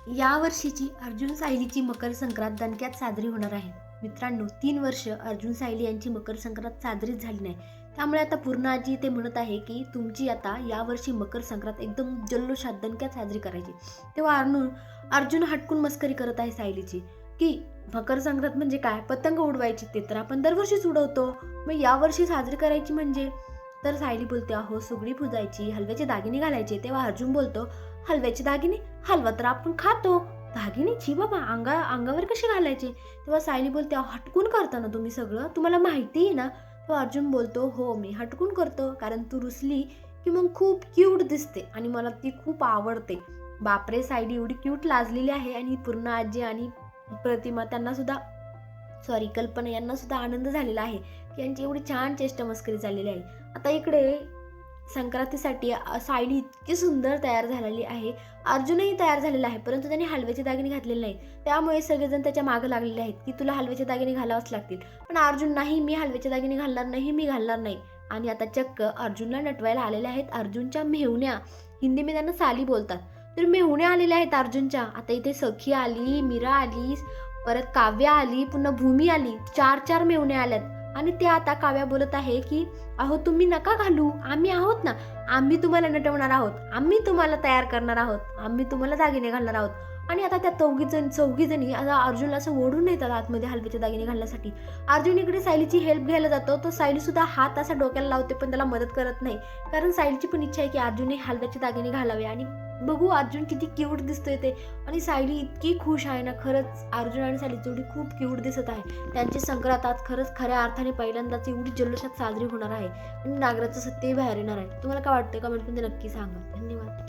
या वर्षीची अर्जुन सायलीची मकर संक्रांत दणक्यात साजरी होणार आहे. मित्रांनो, 3 वर्ष अर्जुन सायली यांची मकर संक्रांत साजरीच झाली नाही. त्यामुळे आता पूर्ण आजी ते म्हणत आहे की तुमची आता यावर्षी मकर संक्रांत एकदम जल्लोषात दणक्यात साजरी करायची. तेव्हा अर्जुन हटकून मस्करी करत आहे सायलीची की मकर संक्रांत म्हणजे काय, पतंग उडवायची, ते तर आपण दरवर्षीच उडवतो, मग यावर्षी साजरी करायची म्हणजे. तर सायली बोलते, अहो सुगडी पुजायची, हलव्याचे दागिने घालायचे. तेव्हा अर्जुन बोलतो, हलव्याचे दागिने, हलवा तर आपण खातो, दागिने छी बाबा, अंगावर कसे घालायचे. तेव्हा सायली बोलते, अहो हटकून करता ना तुम्ही सगळं, तुम्हाला माहिती आहे ना. तेव्हा अर्जुन बोलतो, हो मी हटकून करतो, कारण तू रुसली की मग खूप क्यूट दिसते आणि मला ती खूप आवडते. बापरे, सायली एवढी क्यूट लाजलेली आहे. आणि पूर्ण आजी आणि प्रतिमा त्यांना सुद्धा कल्पना यांना सुद्धा आनंद झालेला आहे की यांची एवढी छान चेष्टा मस्करी झालेली आहे. आता इकडे संक्रांतीसाठी सायली इतकी सुंदर तयार झालेली आहे. अर्जुनही तयार झालेला आहे, परंतु त्याने हलव्याचे दागिने घातलेले नाही. त्यामुळे सगळेजण त्याच्या मागे लागलेले आहेत की तुला हलव्याचे दागिने घालावेच लागतील. पण अर्जुन, नाही मी हलव्याचे दागिने घालणार नाही, मी घालणार नाही. आणि आता चक्क अर्जुनला नटवायला आलेल्या आहेत अर्जुनच्या मेहुण्या. हिंदीमध्ये त्यांना साली बोलतात. तर मेहुण्या आलेल्या आहेत अर्जुनच्या. आता इथे सखी आली, मीरा आली, परत काव्या आली, पुन्हा भूमी आली. 4 मेहुण्या आल्यात. आणि ते आता काव्या बोलत आहे की अहो तुम्ही नका घालू, आम्ही आहोत ना, आम्ही तुम्हाला नटवणार आहोत, आम्ही तुम्हाला तयार करणार आहोत, आम्ही तुम्हाला दागिने घालणार आहोत. आणि आता त्या चौघीजणी आता अर्जुनला असं ओढून येतात आतमध्ये हलव्याचे दागिने घालण्यासाठी. अर्जुन इकडे सायलीची हेल्प घ्यायला जातो, तर सायली सुद्धा हात असा डोक्याला लावते पण त्याला मदत करत नाही. कारण सायलीची पण इच्छा आहे की अर्जुनने हलव्याचे दागिने घालावे. आणि बघू अर्जुन किती क्यूट दिसतोय ते. आणि सायली इतकी खुश आहे ना, खरंच अर्जुन आणि सायली जोडी खूप क्यूट दिसत आहे. त्यांची संक्रांत आज खरंच खऱ्या अर्थाने पहिल्यांदाच एवढी जल्लोषात साजरी होणार आहे आणि नागराचं सत्य बाहेर येणार आहे. तुम्हाला काय वाटतं, कमेंटमध्ये नक्की सांगा. धन्यवाद.